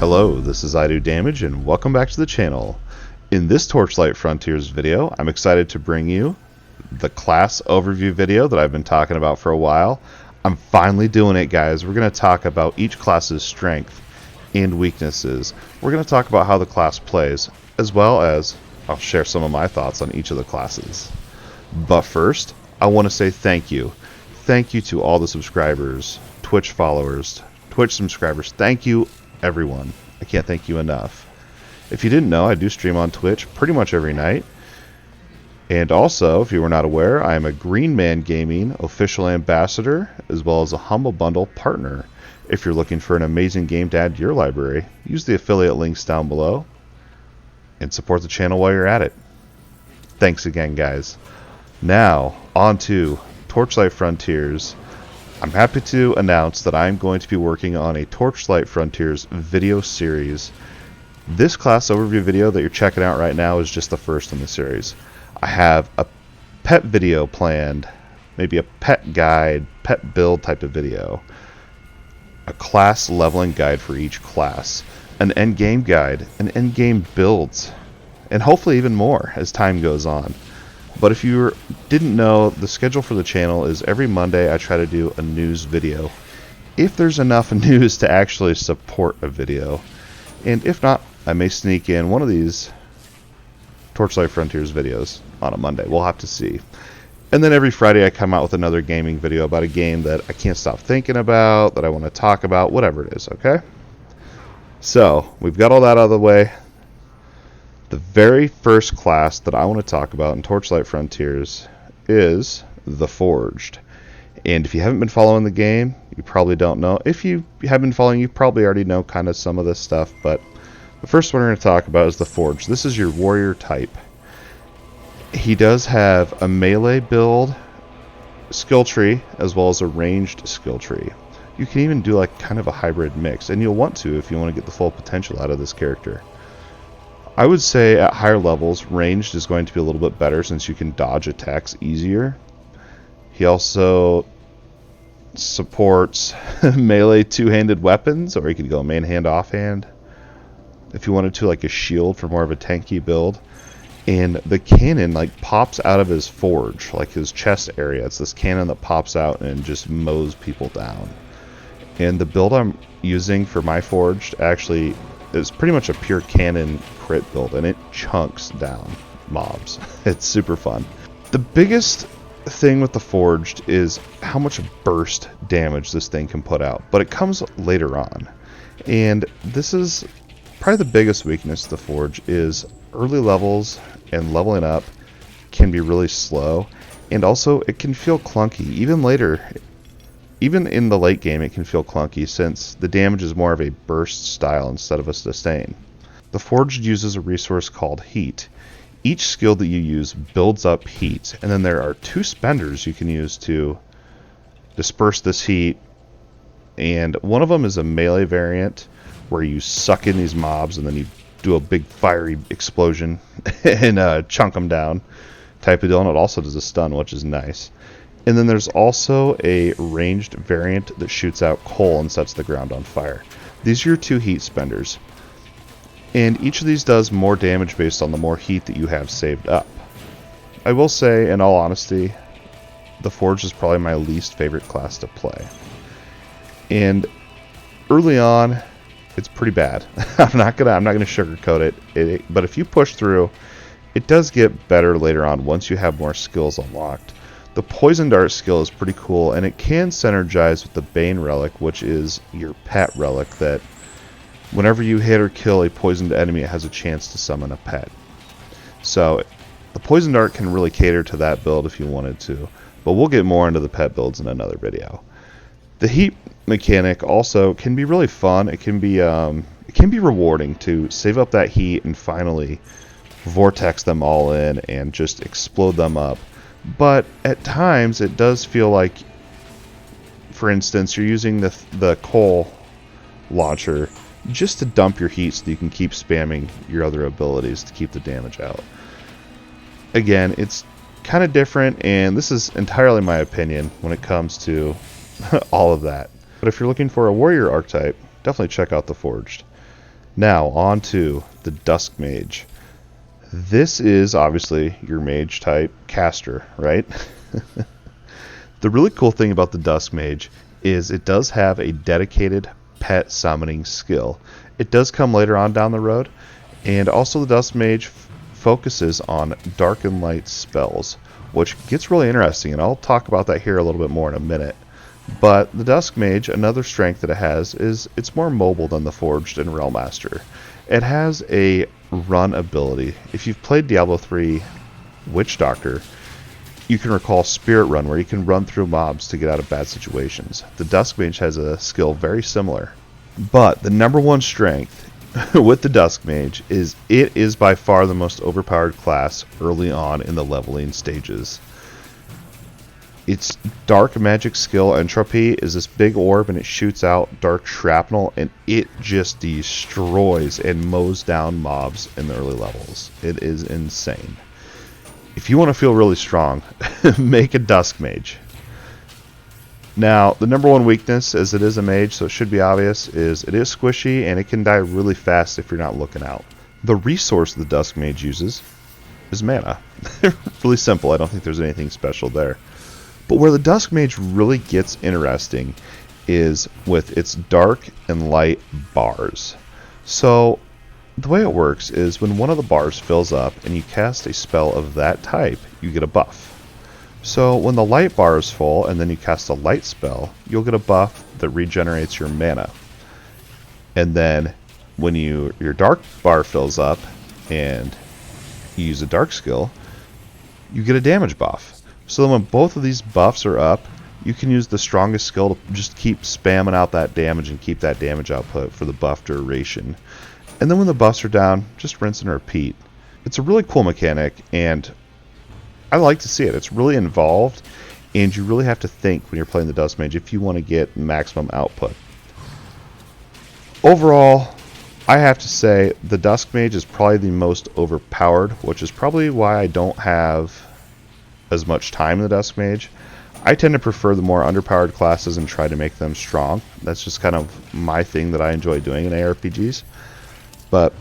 Hello, this is I Do Damage and welcome back to the channel. In this Torchlight Frontiers video, I'm excited to bring you the class overview video that I've been talking about for a while. I'm finally doing it, guys. We're going to talk about each class's strength and weaknesses. We're going to talk about how the class plays, as well as I'll share some of my thoughts on each of the classes. But first, I want to say thank you. Thank you to all the subscribers, Twitch followers, Twitch subscribers. Thank you, everyone. I can't thank you enough. If you didn't know, I do stream on Twitch pretty much every night. And also, if you were not aware, I am a Green Man Gaming official ambassador, as well as a Humble Bundle partner. If you're looking for an amazing game to add to your library, use the affiliate links down below and support the channel while you're at it. Thanks again, guys. Now, on to Torchlight Frontiers. I'm happy to announce that I'm going to be working on a Torchlight Frontiers video series. This class overview video that you're checking out right now is just the first in the series. I have a pet video planned, maybe a pet guide, pet build type of video, a class leveling guide for each class, an endgame guide, an endgame builds, and hopefully even more as time goes on. But if you didn't know, the schedule for the channel is every Monday I try to do a news video, if there's enough news to actually support a video. And if not, I may sneak in one of these Torchlight Frontiers videos on a Monday. We'll have to see. And then every Friday I come out with another gaming video about a game that I can't stop thinking about, that I want to talk about, whatever it is, okay? So, we've got all that out of the way. The very first class that I want to talk about in Torchlight Frontiers is the Forged. And if you haven't been following the game, you probably don't know. If you have been following, you probably already know kind of some of this stuff. But the first one we're going to talk about is the Forged. This is your warrior type. He does have a melee build skill tree as well as a ranged skill tree. You can even do like kind of a hybrid mix, and you'll want to if you want to get the full potential out of this character. I would say at higher levels, ranged is going to be a little bit better since you can dodge attacks easier. He also supports melee two-handed weapons, or you could go main hand, offhand. If you wanted to, like a shield for more of a tanky build. And the cannon like pops out of his forge, like his chest area. It's this cannon that pops out and just mows people down. And the build I'm using for my forged actually is pretty much a pure cannon crit build, and it chunks down mobs. It's super fun. The biggest thing with the Forged is how much burst damage this thing can put out, but it comes later on. And this is probably the biggest weakness of the Forge is early levels and leveling up can be really slow, and also it can feel clunky. Even later, even in the late game, it can feel clunky since the damage is more of a burst style instead of a sustain. The Forged uses a resource called Heat. Each skill that you use builds up heat, and then there are two spenders you can use to disperse this heat, and one of them is a melee variant where you suck in these mobs and then you do a big fiery explosion and chunk them down type of deal, and it also does a stun, which is nice. And then there's also a ranged variant that shoots out coal and sets the ground on fire. These are your two heat spenders. And each of these does more damage based on the more heat that you have saved up. I will say, in all honesty, the Forge is probably my least favorite class to play. And early on, it's pretty bad. I'm not gonna sugarcoat it. But if you push through, it does get better later on once you have more skills unlocked. The Poison Dart skill is pretty cool, and it can synergize with the Bane Relic, which is your pet relic that whenever you hit or kill a poisoned enemy, it has a chance to summon a pet. So the Poison Dart can really cater to that build if you wanted to, but we'll get more into the pet builds in another video. The heat mechanic also can be really fun. It can be rewarding to save up that heat and finally vortex them all in and just explode them up. But at times it does feel like, for instance, you're using the coal launcher just to dump your heat so that you can keep spamming your other abilities to keep the damage out. Again, it's kind of different, and this is entirely my opinion when it comes to all of that. But if you're looking for a warrior archetype, definitely check out the Forged. Now, on to the Dusk Mage. This is obviously your mage type caster, right? The really cool thing about the Dusk Mage is it does have a dedicated pet summoning skill. It does come later on down the road, and also the Dusk Mage focuses on dark and light spells, which gets really interesting, and I'll talk about that here a little bit more in a minute. But the Dusk Mage, another strength that it has is it's more mobile than the Forged and Realmaster. It has a run ability. If you've played Diablo 3 Witch Doctor, you can recall Spirit Run, where you can run through mobs to get out of bad situations. The Dusk Mage has a skill very similar. But the number one strength with the Dusk Mage is it is by far the most overpowered class early on in the leveling stages. Its dark magic skill, Entropy, is this big orb, and it shoots out dark shrapnel, and it just destroys and mows down mobs in the early levels. It is insane. If you want to feel really strong, make a Dusk Mage. Now, the number one weakness, as it is a mage, so it should be obvious, is it is squishy, and it can die really fast if you're not looking out. The resource the Dusk Mage uses is mana. Really simple. I don't think there's anything special there. But where the Dusk Mage really gets interesting is with its dark and light bars. So the way it works is when one of the bars fills up and you cast a spell of that type, you get a buff. So when the light bar is full and then you cast a light spell, you'll get a buff that regenerates your mana. And then when your dark bar fills up and you use a dark skill, you get a damage buff. So then when both of these buffs are up, you can use the strongest skill to just keep spamming out that damage and keep that damage output for the buff duration. And then when the buffs are down, just rinse and repeat. It's a really cool mechanic, and I like to see it. It's really involved, and you really have to think when you're playing the Dusk Mage if you want to get maximum output. Overall, I have to say the Dusk Mage is probably the most overpowered, which is probably why I don't have as much time in the Dusk Mage. I tend to prefer the more underpowered classes and try to make them strong. That's just kind of my thing that I enjoy doing in ARPGs. But,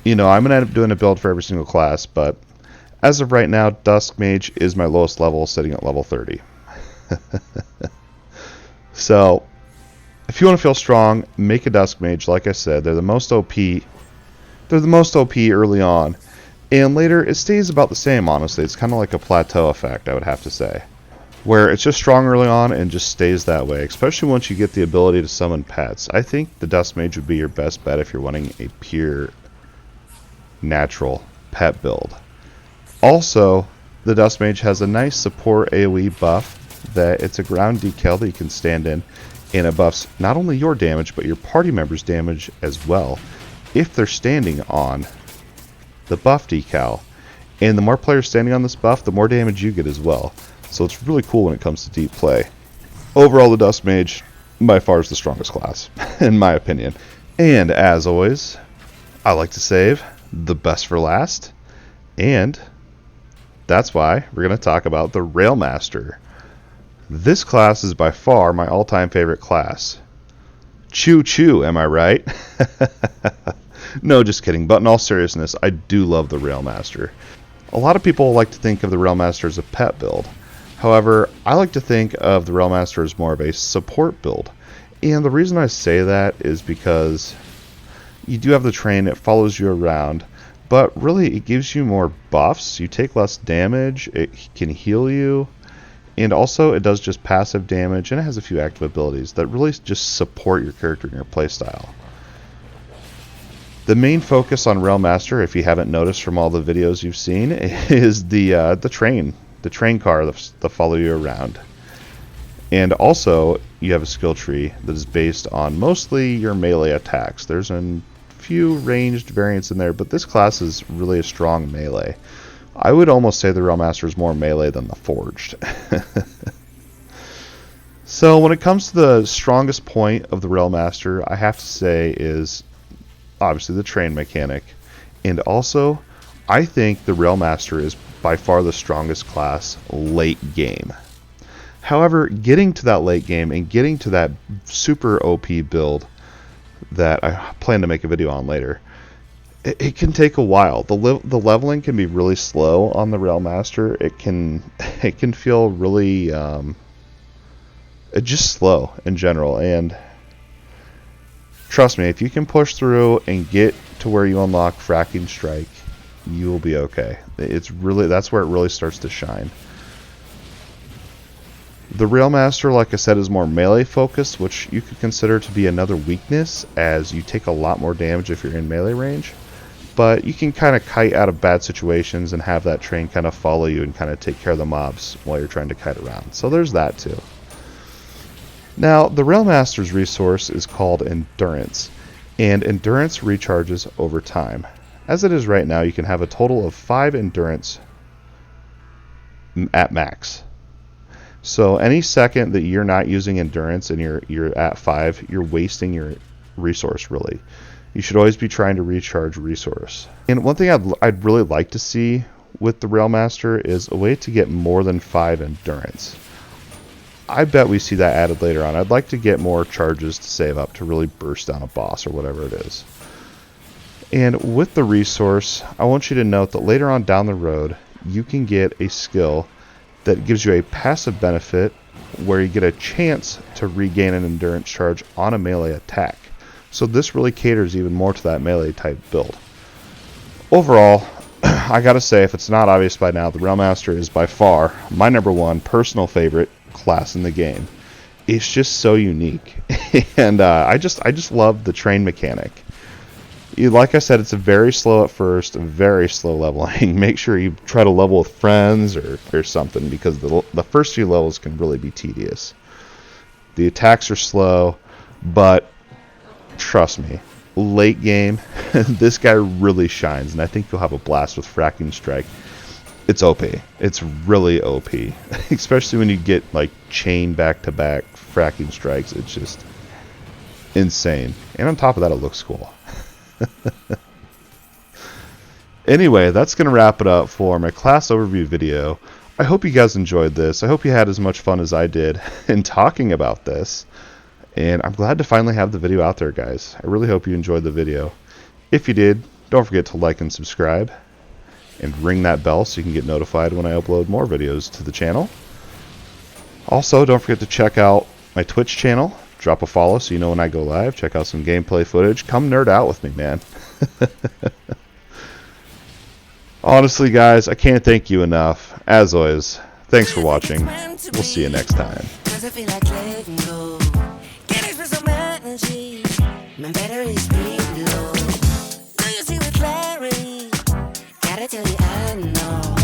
you know, I'm going to end up doing a build for every single class, but as of right now, Dusk Mage is my lowest level, sitting at level 30. So, if you want to feel strong, make a Dusk Mage. Like I said, they're the most OP. They're the most OP early on. And later, it stays about the same, honestly. It's kind of like a plateau effect, I would have to say. Where it's just strong early on and just stays that way, especially once you get the ability to summon pets. I think the Dusk Mage would be your best bet if you're wanting a pure, natural pet build. Also, the Dusk Mage has a nice support AoE buff that it's a ground decal that you can stand in, and it buffs not only your damage, but your party members' damage as well, if they're standing on the buff decal. And the more players standing on this buff, the more damage you get as well. So it's really cool when it comes to deep play. Overall, the Dusk Mage by far is the strongest class, in my opinion. And as always, I like to save the best for last, and that's why we're going to talk about the Railmaster. This class is by far my all-time favorite class. Choo choo, am I right? No, just kidding. But in all seriousness, I do love the Railmaster. A lot of people like to think of the Railmaster as a pet build. However, I like to think of the Railmaster as more of a support build. And the reason I say that is because you do have the train, it follows you around, but really it gives you more buffs. You take less damage, it can heal you, and also it does just passive damage, and it has a few active abilities that really just support your character and your playstyle. The main focus on Railmaster, if you haven't noticed from all the videos you've seen, is the train car that follow you around. And also, you have a skill tree that is based on mostly your melee attacks. There's a few ranged variants in there, but this class is really a strong melee. I would almost say the Railmaster is more melee than the Forged. So when it comes to the strongest point of the Railmaster, I have to say is obviously the train mechanic. And also, I think the Railmaster is by far the strongest class late game. However, getting to that late game and getting to that super OP build that I plan to make a video on later. It can take a while. The leveling can be really slow on the Railmaster. It can feel really just slow in general. And trust me, if you can push through and get to where you unlock Fracking Strike, you will be okay. That's where it really starts to shine. The Railmaster, like I said, is more melee focused, which you could consider to be another weakness, as you take a lot more damage if you're in melee range. But you can kind of kite out of bad situations and have that train kind of follow you and kind of take care of the mobs while you're trying to kite around. So there's that too. Now, the Railmaster's resource is called Endurance, and Endurance recharges over time. As it is right now, you can have a total of 5 Endurance at max. So any second that you're not using Endurance and you're at 5, you're wasting your resource, really. You should always be trying to recharge resource. And one thing I'd really like to see with the Railmaster is a way to get more than 5 Endurance. I bet we see that added later on. I'd like to get more charges to save up to really burst down a boss or whatever it is. And with the resource, I want you to note that later on down the road, you can get a skill that gives you a passive benefit where you get a chance to regain an endurance charge on a melee attack. So this really caters even more to that melee type build. Overall, I gotta say, if it's not obvious by now, the Railmaster is by far my #1 personal favorite class in the game. It's just so unique, and I just love the train mechanic. Like I said, it's a very slow at first, very slow leveling. Make sure you try to level with friends or something, because the first few levels can really be tedious. The attacks are slow, but trust me, late game, this guy really shines, and I think you'll have a blast with Fracking Strike. It's OP. It's really OP, especially when you get like chain back-to-back Fracking Strikes. It's just insane, and on top of that, it looks cool. Anyway, that's going to wrap it up for my class overview video. I hope you guys enjoyed this. I hope you had as much fun as I did in talking about this. And I'm glad to finally have the video out there, guys. I really hope you enjoyed the video. If you did, don't forget to like and subscribe. And ring that bell so you can get notified when I upload more videos to the channel. Also, don't forget to check out my Twitch channel. Drop a follow so you know when I go live. Check out some gameplay footage. Come nerd out with me, man. Honestly, guys, I can't thank you enough. As always, thanks for watching. We'll see you next time. My battery's pretty low. Do you see with clarity? Gotta tell you I know.